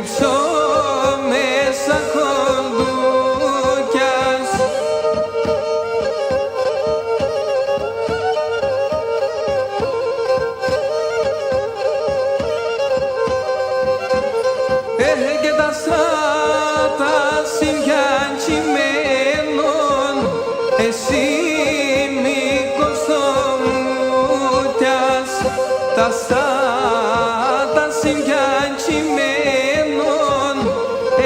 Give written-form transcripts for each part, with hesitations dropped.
κρύψω μέσα κοντούκιας. Και τα στράτα σημεία κειμένων, εσύ μήκος το μούτιας. Τα στράτα σημεία κειμένων,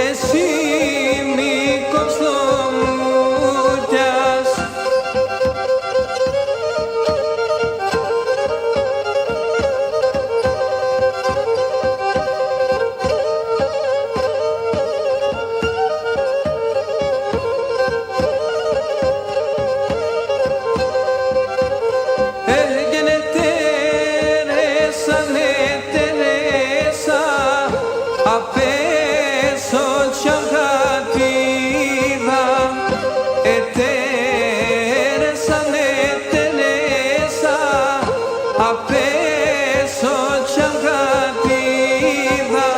εσύ μήκος το μούτιας. Απέσω κι αγάπηδα, ετέρεσα, ετέρεσα. Απέσω κι αγάπηδα.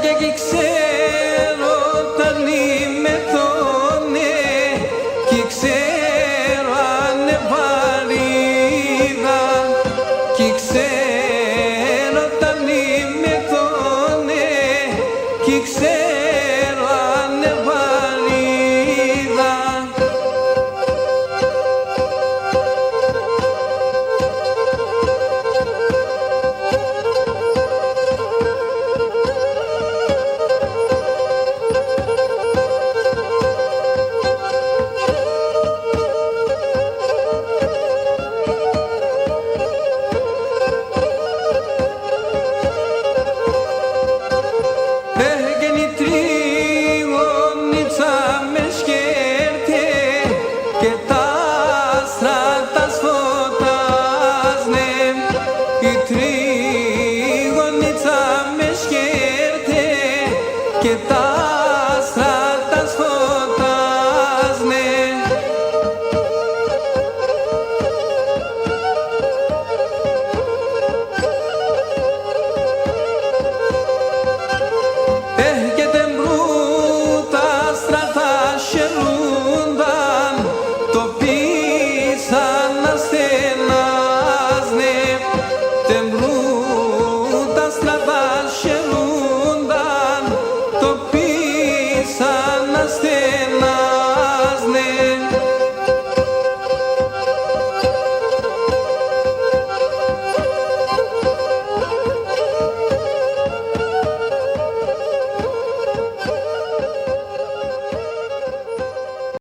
Και εκεί ξέρω όταν είμαι κι ξέρω αν είναι βαρύδα, κι ξέρω όταν είμαι εδώ, ναι, κι ξέρω αν είναι βαρύδα. Και τα στράτα σφωτάζνε, η τρίγωνιτσα με σκέρτε και τα